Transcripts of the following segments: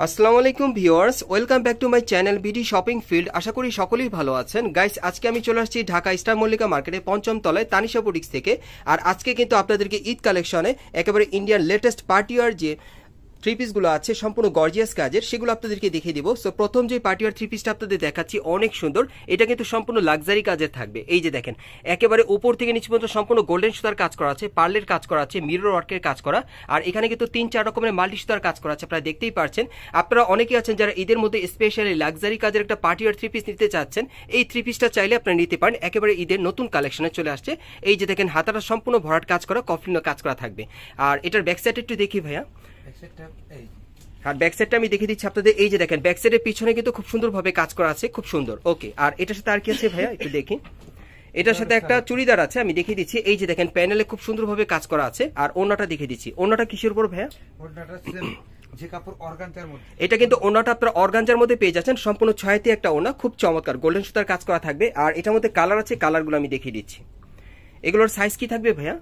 আসসালামু আলাইকুম viewers, welcome back to my channel BD shopping field. আশা করি সকলেই ভালো আছেন। গাইস, আজকে আমি চলে আসছি ঢাকা স্টার মল্লিকা মার্কেটে পঞ্চম তলায় তানিশা বুটিক্স থেকে। আর আজকে কিন্তু আপনাদেরকে ঈদ কালেকশনে একেবারে ইন্ডিয়ান লেটেস্ট পার্টিওয়ার যে থ্রি পিসগুলো আছে সম্পূর্ণ গর্জিয়াস কাজের, সেগুলো আপনাদেরকে দেখিয়ে দিব। সো প্রথম যে পার্টিওয়ার থ্রি পিসটা আপনাদের দেখাচ্ছি অনেক সুন্দর। এটা কিন্তু সম্পূর্ণ লাক্সারি কাজের থাকবে। এই যে দেখেন, একেবারে উপর থেকে নিচ পর্যন্ত সম্পূর্ণ গোল্ডেন সুতার কাজ করা আছে, পার্লের কাজ করা আছে, মিরর ওয়ার্কের কাজ করা। আর এখানে কিন্তু 3-4 রকমের মাল্টি সুতার কাজ করা আছে, আপনারা দেখতেই পারছেন। আপনারা অনেকেই আছেন যারা ঈদের মধ্যে স্পেশালি লাক্সারি কাজের একটা পার্টিওয়ার থ্রি পিস নিতে চাচ্ছেন। এই থ্রি পিসটা চাইলে আপনারা নিতে পারেন। একেবারে ঈদের নতুন কালেকশনে চলে আসছে। এই যে দেখেন, হাতাটা সম্পূর্ণ ভরাট কাজ করা, কফলিনো কাজ করা থাকবে। আর এটার ব্যাক সাইড একটু দেখি ভাইয়া। আর ব্যাক সাইডটা আমি দেখিয়ে দিচ্ছি আপনাদের। এই যে দেখেন, ব্যাক সাইডের পিছনে কিন্তু খুব সুন্দরভাবে কাজ করা আছে, খুব সুন্দর। ওকে, আর এটার সাথে আর কি আছে ভাইয়া একটু দেখি। এটার সাথে একটা চুড়িদার আছে, আমি দেখিয়ে দিচ্ছি। এই যে দেখেন, প্যানেলে খুব সুন্দরভাবে কাজ করা আছে। আর ওনাটা দেখিয়ে দিচ্ছি। ওনাটা কিসের উপর ভাইয়া? এটা কিন্তু ওনাটা আপনারা অর্গানজার মধ্যে পেয়ে যাচ্ছেন। সম্পূর্ণ 6তে একটা ওনা, খুব চমৎকার গোল্ডেন সুতার কাজ করা থাকবে। আর এটার মধ্যে কালার আছে, কালারগুলো আমি দেখিয়ে দিচ্ছি। এগুলোর সাইজ কি থাকবে ভাইয়া?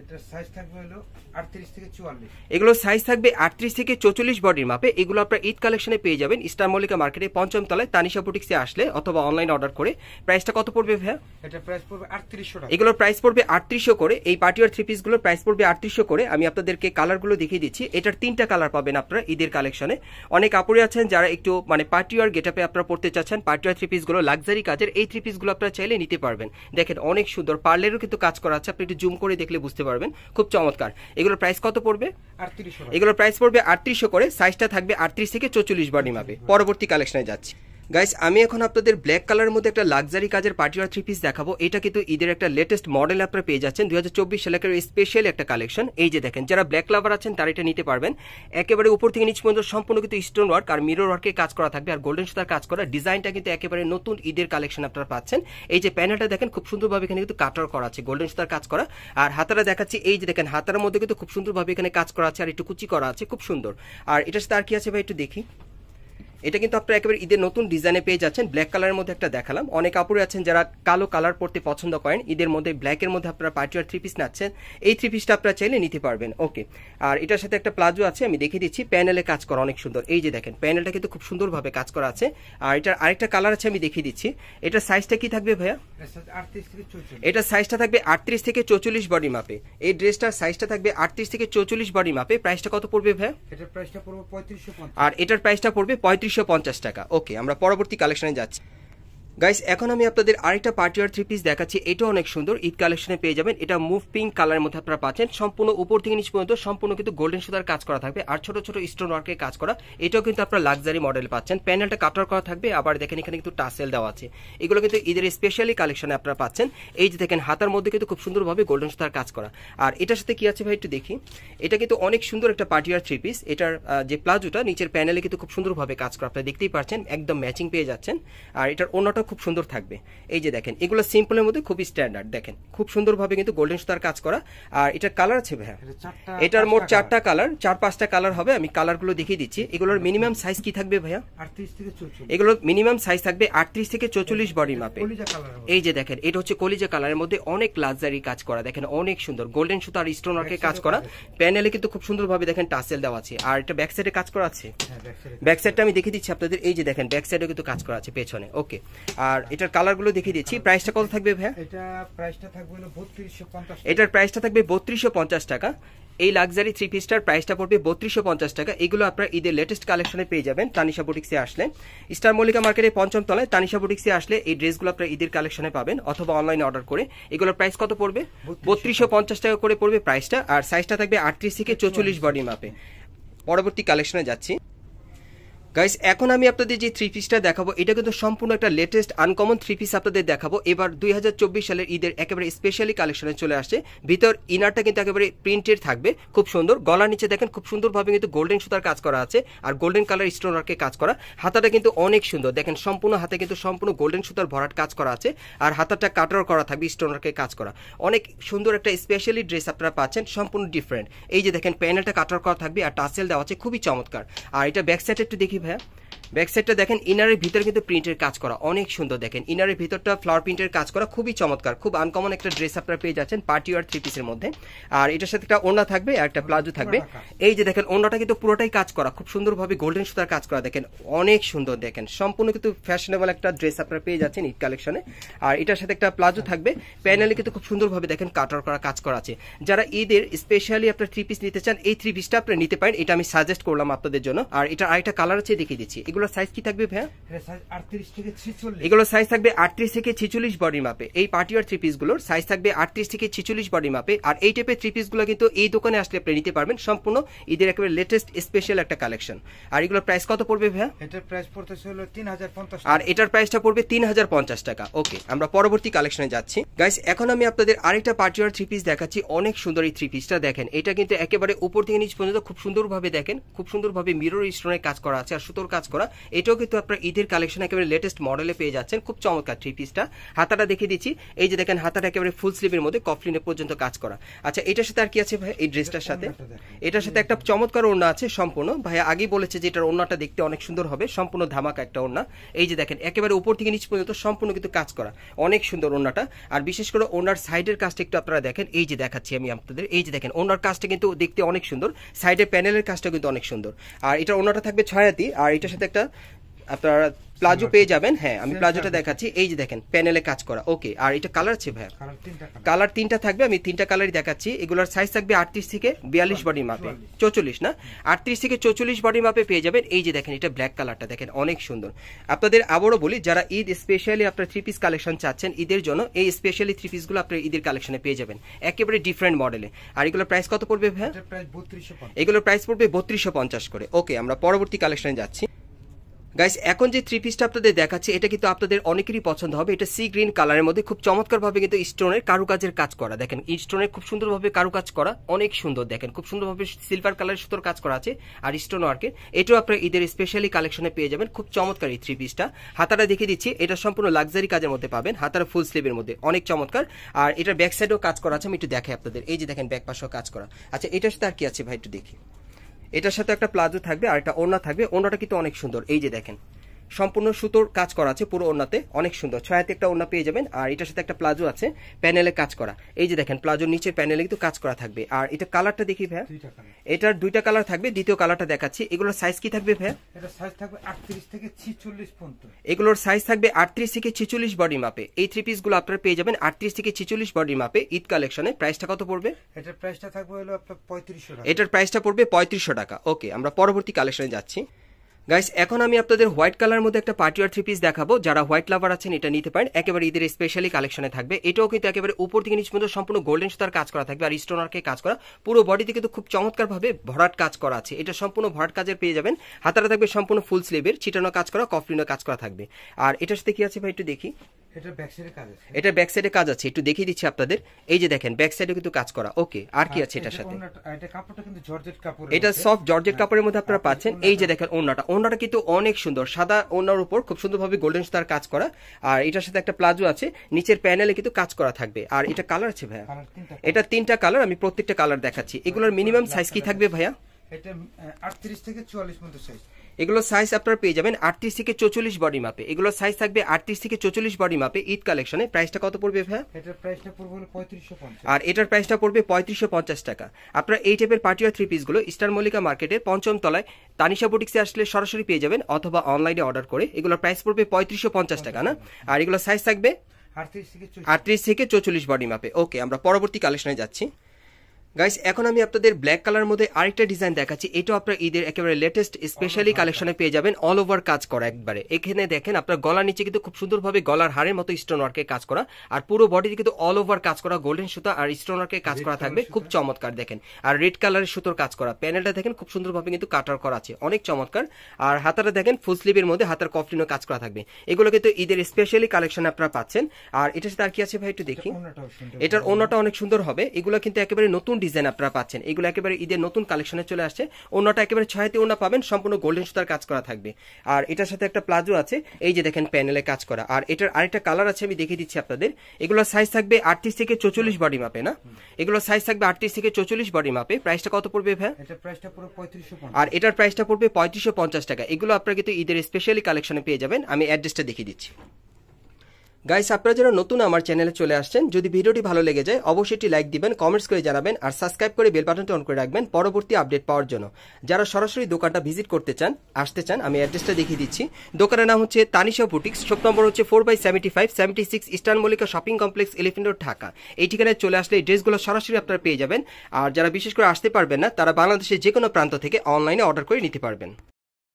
এটার সাইজ থাকবে হলো 38 থেকে 44। এগুলো সাইজ থাকবে 38 থেকে 44 বডির মাপে। এগুলো আপনারা ঈদ কালেকশনে পেয়ে যাবেন স্টার মল্লিকা মার্কেটে পঞ্চম তলায় তানিশা বুটিক্সে আসলে, অথবা অনলাইন অর্ডার করে। প্রাইসটা কত পড়বে ভাইয়া? এটা প্রাইস পড়বে 3800 টাকা। এগুলোর প্রাইস পড়বে 3800 করে। এই পার্টিওয়ার থ্রি পিস গুলোর প্রাইস পড়বে 3800 করে। আমি আপনাদেরকে কালারগুলো দেখিয়ে দিচ্ছি। এটার 3টা কালার পাবেন আপনারা ঈদের কালেকশনে। অনেক আপুরে আছেন যারা একটু পার্টিওয়ার গেটআপে আপনারা পড়তে চাচ্ছেন, পার্টিওয়ার থ্রি পিস গুলো লাক্সারি কাজের। এই থ্রি পিস গুলো আপনারা চাইলে নিতে পারবেন। দেখেন অনেক সুন্দর, পার্লেরও কিন্তু কাজ করা আছে, আপনি একটু জুম করে দেখলে বুঝতে পারবেন, খুব চমৎকার। এগুলোর প্রাইস কত পড়বে? 3800 টাকা। এগুলোর প্রাইস পড়বে 3800 করে। সাইজটা থাকবে 38 থেকে 44 বডি মাপে। পরবর্তী কালেকশনে যাচ্ছি। গাইস, আমি এখন আপনাদের ব্ল্যাক কালারের মধ্যে একটা লাক্সারি কাজের পার্টিওয়ার থ্রি পিস দেখাবো। এটা কিন্তু ঈদের একটা লেটেস্ট মডেল আপনারা পেয়ে যাচ্ছেন, 2024 সালের স্পেশাল একটা কালেকশন। এই যে দেখেন, যারা ব্ল্যাক লাভার আছেন তারা এটা নিতে পারবেন। একেবারে উপর থেকে নিচ পর্যন্ত সম্পূর্ণ কিন্তু স্টোন ওয়ার্ক আর মিরর ওয়ার্কের কাজ করা থাকবে, আর গোল্ডেন সুতার কাজ করা। ডিজাইনটা কিন্তু একেবারে নতুন ঈদের কালেকশন আপনারা পাচ্ছেন। এই যে প্যানেলটা দেখেন, খুব সুন্দরভাবে এখানে কিন্তু কাটার করা আছে, গোল্ডেন সুতার কাজ করা। আর হাতারা দেখাচ্ছি, এই যে দেখেন, হাতার মধ্যে কিন্তু খুব সুন্দরভাবে এখানে কাজ করা আছে, আর একটু কুচি করা আছে, খুব সুন্দর। আর এটার সাথে আর কি আছে ভাই একটু দেখি। এটা কিন্তু আপনারা একেবারে ঈদের নতুন ডিজাইনে পেয়ে যাচ্ছেন। ব্ল্যাক কালারের মধ্যে একটা দেখালাম। অনেক কাপড়ে আছেন যারা কালো কালার পরতে পছন্দ করেন, ঈদের মধ্যে ব্ল্যাকের মধ্যে আপনারা পার্টিওয়ার থ্রি পিস নাচ্ছেন, এই থ্রি পিসটা আপনারা চাইলে নিতে পারবেন। ওকে, আর এটার সাথে একটা প্লাজো আছে, আমি দেখিয়ে দিচ্ছি। প্যানেলে কাজ করা অনেক সুন্দর। এই যে দেখেন, প্যানেলটা কিন্তু খুব সুন্দরভাবে কাজ করা আছে। আর এটার আরেকটা কালার আছে, আমি দেখিয়ে দিচ্ছি। এটার সাইজটা কি থাকবে ভাইয়া? এটার সাইজটা থাকবে 38 থেকে 44 বডি মাপে। এই ড্রেসটার সাইজটা থাকবে 38 থেকে 44 বডি মাপে। প্রাইসটা কত পড়বে ভাইয়া? এটার প্রাইসটা পড়বে 3550। আর এটার প্রাইসটা পড়বে 3550 টাকা। ওকে, আমরা পরবর্তী কালেকশনে যাচ্ছি। গাইস, এখন আমি আপনাদের আরেকটা পার্টিওয়ার থ্রি পিস দেখাচ্ছি। এটা অনেক সুন্দর, ঈদ কালেকশনে পেয়ে যাবেন। এটা মুভ পিঙ্ক কালারের মধ্যে আপনারা পাচ্ছেন। সম্পূর্ণ উপর থেকে নিচ পর্যন্ত সম্পূর্ণ কিন্তু গোল্ডেন সুতার কাজ করা থাকবে, আর ছোট ছোট স্টোন ওয়ার্কের কাজ করা। এটাও কিন্তু আপনারা লাক্সারি মডেল পাচ্ছেন। প্যানেলটা কাটার করা থাকবে, আবার দেখেন এখানে কিন্তু টাসেল দেওয়া আছে। এগুলো কিন্তু ঈদের স্পেশালি কালেকশনে আপনারা পাচ্ছেন। এই যে দেখেন, হাতার মধ্যে কিন্তু খুব সুন্দরভাবে গোল্ডেন সুতার কাজ করা। আর এটার সাথে কি আছে ভাই একটু দেখি। এটা কিন্তু অনেক সুন্দর একটা পার্টিওয়ার থ্রি পিস। এটার যে প্লাজোটা নিচের প্যানেলে কিন্তু খুব সুন্দরভাবে কাজ করা, আপনারা দেখতেই পাচ্ছেন, একদম ম্যাচিং পেয়ে যাচ্ছেন। আর এটার ওনাটা খুব সুন্দর থাকবে। এই যে দেখেন, এগুলো সিম্পলের মধ্যে খুবই স্ট্যান্ডার্ড। দেখেন খুব সুন্দরভাবে কিন্তু গোল্ডেন সুতার কাজ করা। আর এটার কালার আছে ভাইয়া? এটার মোট 4টা কালার, 4-5টা কালার হবে। আমি কালারগুলো দেখিয়ে দিচ্ছি। এগুলোর মিনিমাম সাইজ কি থাকবে ভাইয়া? 38 থেকে 44। এগুলোর মিনিমাম সাইজ থাকবে 38 থেকে 44 বডির মাপে। এই যে দেখেন, এটা হচ্ছে কলিজা কালারের মধ্যে অনেক লাক্সারি কাজ করা। দেখেন অনেক সুন্দর গোল্ডেন সুতা আর স্টোন ওয়ার্কের কাজ করা। প্যানেলে কিন্তু খুব সুন্দরভাবে দেখেন টাসেল দেওয়া আছে। আর এটা ব্যাক সাইডে কাজ করা আছে। ব্যাক সাইডটা আমি দেখিয়ে দিচ্ছি আপনাদের। এই যে দেখেন, ব্যাক সাইডে কিন্তু কাজ করা আছে পেছনে। ওকে, আর এটার কালারগুলো দেখিয়ে দিচ্ছি। প্রাইসটা কত থাকবে ভাইয়া? এটা প্রাইসটা থাকবে হলো 3250। এটার প্রাইসটা থাকবে 3250 টাকা। এই লাক্সারি থ্রি পিসটার প্রাইসটা পড়বে 3250 টাকা। এগুলো আপনারা ঈদের লেটেস্ট কালেকশনে পেয়ে যাবেন তানিশা বুটিক্সে আসলে। স্টার মল্লিকা মার্কেটে পঞ্চম তলায় তানিশা বুটিক্সে আসলে এই ড্রেসগুলো আপনারা ঈদের কালেকশনে পাবেন, অথবা অনলাইনে অর্ডার করে। এগুলোর প্রাইস কত পড়বে? 3250 টাকা করে পড়বে প্রাইসটা। আর সাইজটা থাকবে 38 থেকে 44 বডি মাপে। পরবর্তী কালেকশনে যাচ্ছি। গাইস, এখন আমি আপনাদের যে থ্রি পিসটা দেখাবো, এটা কিন্তু সম্পূর্ণ একটা লেটেস্ট আনকমন থ্রি পিস আপনাদের দেখাবো। এবার 2024 সালের ঈদের একেবারে স্পেশালি কালেকশনে চলে আসছে। ভিতর ইনারটা কিন্তু একেবারে প্রিন্টেড থাকবে, খুব সুন্দর। গলার নিচে দেখেন খুব সুন্দরভাবে কিন্তু গোল্ডেন সুতার কাজ করা আছে, আর গোল্ডেন কালার স্টোন ওয়ার্কের কাজ করা। হাতাটা কিন্তু অনেক সুন্দর, দেখেন সম্পূর্ণ হাতে কিন্তু সম্পূর্ণ গোল্ডেন সুতার ভরাট কাজ করা আছে, আর হাতাটা কাটার করা থাকবে, স্টোন ওয়ার্কের কাজ করা। অনেক সুন্দর একটা স্পেশালি ড্রেস আপনারা পাচ্ছেন, সম্পূর্ণ ডিফারেন্ট। এই যে দেখেন, প্যানেলটা কাটার করা থাকবে, আর টাসেল দেওয়া আছে, খুবই চমৎকার। আর এটা ব্যাক সাইড একটু দেখি ভাইয়া। ব্যাক সাইডটা দেখেন, ইনারের ভিতরে কিন্তু প্রিন্টের কাজ করা অনেক সুন্দর। দেখেন ইনারের ভিতরটা ফ্লাওয়ার প্রিন্টের কাজ করা খুবই চমৎকার, খুব আনকমন একটা ড্রেস আপনারা পেয়ে যাচ্ছেন পার্টি ওয়্যার থ্রি পিসের মধ্যে। আর এটার সাথে একটা ওড়না থাকবে আর একটা প্লাজো থাকবে। এই যে দেখেন ওড়নাটা কিন্তু পুরোটাই কাজ করা, খুব সুন্দরভাবে গোল্ডেন সুতার কাজ করা, দেখেন অনেক সুন্দর। দেখেন সম্পূর্ণ কিন্তু ফ্যাশনেবল একটা ড্রেস আপনারা পেয়ে যাচ্ছেন ঈদ কালেকশনে। আর এটার সাথে একটা প্লাজো থাকবে, প্যানেলে কিন্তু খুব সুন্দরভাবে দেখেন কাটার করা কাজ করা আছে। যারা ঈদের স্পেশালি আপনার থ্রি পিস নিতে চান, এই থ্রি পিসটা আপনারা নিতে পারেন, এটা আমি সাজেস্ট করলাম আপনাদের জন্য। আর এটা আরেকটা কালার আছে দেখিয়ে দিচ্ছি। এগুলোর সাইজ কি থাকবে ভাইয়া? এগুলোর সাইজ থাকবে 38 থেকে 46 বডি মাপে। এই পার্টি ওয়্যার থ্রি পিসগুলোর সাইজ থাকবে 38 থেকে 46 বডি মাপে। আর এই টাইপের থ্রি পিসগুলো কিন্তু এই দোকানে আসলে আপনি নিতে পারবেন, সম্পূর্ণ ঈদের একেবারে লেটেস্ট স্পেশাল একটা কালেকশন। আর এগুলোর প্রাইস কত পড়বে ভাইয়া? এটার প্রাইস পড়তেছে হলো 3050 আর এটার প্রাইসটা পড়বে 3050 টাকা। ওকে, আমরা পরবর্তী কালেকশনে যাচ্ছি। গাইস এখন আমি আপনাদের আরেকটা পার্টি ওয়্যার থ্রি পিস দেখাচ্ছি, অনেক সুন্দর এই থ্রি পিসটা। দেখেন এটা কিন্তু একেবারে উপর থেকে নিচ পর্যন্ত খুব সুন্দরভাবে দেখেন, খুব সুন্দরভাবে মিরর স্টোনের কাজ করা আছে আর সুতোর কাজ করা। এটাও কিন্তু আপনার ঈদের কালেকশন একেবারে লেটেস্ট মডেলে পেয়ে যাচ্ছেন, খুব চমৎকার থ্রি পিসটা। হাতাটা দেখিয়ে দিচ্ছি, এই যে দেখেন হাতাটা একেবারে ফুল স্লিভের মধ্যে কফলিনে পর্যন্ত কাজ করা। আচ্ছা এটার সাথে আর কি আছে ভাই? এই ড্রেসটার সাথে এটার সাথে একটা চমৎকার ওড়না আছে সম্পূর্ণ। ভাইয়া আগেই বলেছে যে এটার ওড়নাটা দেখতে অনেক সুন্দর হবে, সম্পূর্ণ ধামাকা একটা ওড়না। এই যে দেখেন একেবারে উপর থেকে নিচ পর্যন্ত সম্পূর্ণ কিন্তু কাজ করা, অনেক সুন্দর ওড়নাটা। আর বিশেষ করে ওড়নার সাইডের কাজটা একটু আপনারা দেখেন, এই যে দেখাচ্ছি আমি আপনাদের। এই যে দেখেন ওড়নার কাজটা কিন্তু দেখতে অনেক সুন্দর, সাইডের প্যানেলের কাজটা কিন্তু অনেক সুন্দর। আর এটার ওড়নাটা থাকবে 6 হাতি। আর এটার সাথে একটা আপনারা প্লাজো পেয়ে যাবেন। হ্যাঁ আমি প্লাজোটা দেখাচ্ছি, এই যে দেখেন প্যানেলে কাজ করা। ওকে, আর এটা কালার আছে ভাই? কালার 3টা থাকবে, আমি 3টা কালারই দেখাচ্ছি। এগুলোর সাইজ থাকবে 38 থেকে 42 বডি মাপে, 44 না 38 থেকে 44 বডি মাপে পেয়ে যাবেন। এই যে দেখেন এটা ব্ল্যাক কালারটা দেখেন অনেক সুন্দর। আপনাদের আবারও বলি, যারা ঈদ স্পেশালি আপনার থ্রি পিস কালেকশন চাচ্ছেন ঈদের জন্য, এই স্পেশালি থ্রি পিসগুলো আপনার ঈদের কালেকশনে পেয়ে যাবেন একেবারে ডিফারেন্ট মডেলে। আর এগুলোর প্রাইস কত পড়বে ভাই? এগুলোর প্রাইস পড়বে 3250 করে। ওকে, আমরা পরবর্তী কালেকশনে যাচ্ছি। গাইস এখন যে থ্রি পিসটা আপনাদের দেখাচ্ছি এটা কিন্তু আপনাদের অনেকেরই পছন্দ হবে। এটা সি গ্রিন কালারের মধ্যে খুব চমৎকারভাবে কিন্তু স্টোনের কারুকাজের কাজ করা, দেখেন স্টোনের খুব সুন্দরভাবে কারুকাজ করা, অনেক সুন্দর। দেখেন খুব সুন্দরভাবে সিলভার কালারের সুতোর কাজ করা আছে আর স্টোন ওয়ার্কের। এটাও আপনার ঈদের স্পেশালি কালেকশনে পেয়ে যাবেন, খুব চমৎকার এই থ্রি পিসটা। হাতাটা দেখিয়ে দিচ্ছি, এটা সম্পূর্ণ লাক্সারি কাজের মধ্যে পাবেন, হাতার ফুল স্লিভের মধ্যে অনেক চমৎকার। আর এটার ব্যাক সাইডেও কাজ করা আছে, আমি একটু দেখাই আপনাদের। এই যে দেখেন ব্যাক পাশেও কাজ করা। আচ্ছা এটার সাথে আর কি আছে ভাই একটু দেখি। এটার সাথে একটা প্লাজো থাকবে আর একটা ওড়না থাকবে। ওড়নাটা কিন্তু অনেক সুন্দর, এই যে দেখেন সম্পূর্ণ সুতোর কাজ করা আছে পুরো ওড়নাতে, অনেক সুন্দর। 6 হাতে একটা ওড়না পেয়ে যাবেন। আর এটার সাথে একটা প্লাজো আছে, প্যানেলে কাজ করা। এই যে দেখেন প্লাজোর নিচের প্যানেলে কিন্তু কাজ করা থাকবে। আর এটা কালারটা দেখি ভাই, এটার 2টা কালার থাকবে, দ্বিতীয় কালারটা দেখাচ্ছি। এগুলোর সাইজ কি থাকবে ভাই? এটা সাইজ থাকবে 38 থেকে 46 পর্যন্ত। এগুলোর সাইজ থাকবে 38 থেকে 46 বডি মাপে। এই থ্রি পিসগুলো আপনারা পেয়ে যাবেন 38 থেকে 46 বডি মাপে ঈদ কালেকশনে। প্রাইসটা কত পড়বে? এটার প্রাইসটা থাকবে হলো আপনার 3500 টাকা। এটার প্রাইসটা পড়বে 3500 টাকা। ওকে, আমরা পরবর্তী কালেকশনে যাচ্ছি। গাইস এখন আমি আপনাদের হোয়াইট কালার মধ্যে একটা পার্টি ওয়্যার থ্রি পিস দেখাবো। যারা হোয়াইট লাভার আছেন এটা নিতে পারেন, একেবারে ঈদের স্পেশালি কালেকশনে থাকবে। এটাও কিন্তু একেবারে উপর থেকে নিচ পর্যন্ত সম্পূর্ণ গোল্ডেন সুতার কাজ করা থাকবে আর স্টোন ওয়ার্কে কাজ করা। পুরো বডিতে কিন্তু খুব চমৎকার ভাবে ভরাট কাজ করা আছে। এটা সম্পূর্ণ ভরাট কাজের পেয়ে যাবেন। হাতাটা থাকবে সম্পূর্ণ ফুল স্লিভের, ছিটানো কাজ করা, কফলিনো কাজ করা থাকবে। আর এটার সাথে কি আছে ভাই একটু দেখি। এটা ব্যাক সাইডে কাজ আছে, এটা ব্যাক সাইডে কাজ আছে, একটু দেখিয়ে দিচ্ছি আপনাদের। এই যে দেখেন ব্যাক সাইডে কিন্তু কাজ করা। ওকে, আর কি আছে এটার সাথে? এটা কাপড়টা কিন্তু জর্জেট কাপড়, এটা সফট জর্জেট কাপড়ের মধ্যে আপনারা পাচ্ছেন। এই যে দেখেন ওড়নাটা কিন্তু অনেক সুন্দর, সাদা ওড়নার উপর খুব সুন্দরভাবে গোল্ডেন সুতার কাজ করা। আর এটার সাথে একটা প্লাজো আছে, নিচের প্যানেলে কিন্তু কাজ করা থাকবে। আর এটা কালার আছে ভাইয়া? এটা 3টা কালার, আমি প্রত্যেকটা কালার দেখাচ্ছি। এগুলোর মিনিমাম সাইজ কি থাকবে ভাইয়া? এটা 38 থেকে 44 পর্যন্ত সাইজ। এগুলো সাইজ আপনারা পেয়ে যাবেন 38 থেকে 44 বডি মাপে। এগুলো সাইজ থাকবে 38 থেকে 44 বডি মাপে ঈদ কালেকশনে। প্রাইসটা কত পড়বে ভাইয়া? এটার প্রাইসটা পড়বে হলো 3550। আর এটার প্রাইসটা পড়বে 3550 টাকা। আপনারা এই টাইপের পার্টি ওয়্যার থ্রি পিসগুলো স্টার মল্লিকা মার্কেটের 5ম তলায় তানিশা বুটিক্সে আসলে সরাসরি পেয়ে যাবেন অথবা অনলাইনে অর্ডার করে। এগুলোর প্রাইস পড়বে 3550 টাকা না। আর এগুলো সাইজ থাকবে 38 থেকে 44 বডি মাপে। ওকে, আমরা পরবর্তী কালেকশনে যাচ্ছি। গাইস এখন আমি আপনাদের ব্ল্যাক কালার মধ্যে আরেকটা ডিজাইন দেখাচ্ছি। এটাও আপনার ঈদের একেবারে লেটেস্ট স্পেশালি কালেকশনে পেয়ে যাবেন, অল ওভার কাজ করা একবারে। এখানে দেখেন আপনার গলার নিচে কিন্তু খুব সুন্দরভাবে গলার হারের মতো স্টোন ওয়ার্কে কাজ করা, আর পুরো বডিতে কিন্তু অল ওভার কাজ করা গোল্ডেন সুতা আর স্টোন ওয়ার্কে কাজ করা থাকবে, খুব চমৎকার। দেখেন আর রেড কালারের সুতোর কাজ করা, প্যানেলটা দেখেন খুব সুন্দরভাবে কিন্তু কাটার করা আছে, অনেক চমৎকার। আর হাতাটা দেখেন ফুল স্লিভের মধ্যে হাতার কফলিনো কাজ করা থাকবে। এগুলো কিন্তু ঈদের স্পেশালি কালেকশনে আপনারা পাচ্ছেন। আর এটার সাথে আর কি আছে ভাই একটু দেখি। এটার ওড়নাটা অনেক সুন্দর হবে। এগুলো কিন্তু একেবারে নতুন ডিজাইন আপনারা পাচ্ছেন। এগুলো একেবারে ঈদের নতুন কালেকশনে চলে আসছে। ওনাটা একেবারে ছয়াতে ওনা পাবেন, সম্পূর্ণ গোল্ডেন সুতার কাজ করা থাকবে। আর এটার সাথে একটা প্লাজো আছে, এই যে দেখেন প্যানেলে কাজ করা। আর এটার আরেকটা কালার আছে, আমি দেখিয়ে দিচ্ছি আপনাদের। এগুলোর সাইজ থাকবে 38 থেকে 44 বডি মাপে না, এগুলোর সাইজ থাকবে 38 থেকে 44 বডি মাপে। প্রাইসটা কত পড়বে ভাই? এটা প্রাইসটা পুরো 3550। আর এটার প্রাইসটা পড়বে 3550 টাকা। এগুলো আপনারা কিন্তু ঈদের স্পেশালি কালেকশনে পেয়ে যাবেন। আমি অ্যাড্রেসটা দেখিয়ে দিচ্ছি। গাইস, আপনারা যারা নতুন আমার চ্যানেলে চলে আসছেন, যদি ভিডিওটি ভালো লেগে যায় অবশ্যই একটি লাইক দিবেন, কমেন্টস করে জানাবেন, আর সাবস্ক্রাইব করে বেল বাটনটি অন করে রাখবেন পরবর্তী আপডেট পাওয়ার জন্য। যারা সরাসরি দোকানটা ভিজিট করতে চান, আসতে চান, আমি অ্যাড্রেসটা দেখিয়ে দিচ্ছি। দোকানের নাম হচ্ছে তানিশা বুটিক্স, শপ নম্বর হচ্ছে 4/75-76 eastern Mallika shopping complex, elephant road, Dhaka. এই ঠিকানায় চলে আসলে এই ড্রেসগুলো সরাসরি আপনারা পেয়ে যাবেন। আর যারা বিশেষ করে আসতে পারবেন না, তারা বাংলাদেশের যে কোনো প্রান্ত থেকে অনলাইনে অর্ডার করে নিতে পারবেন।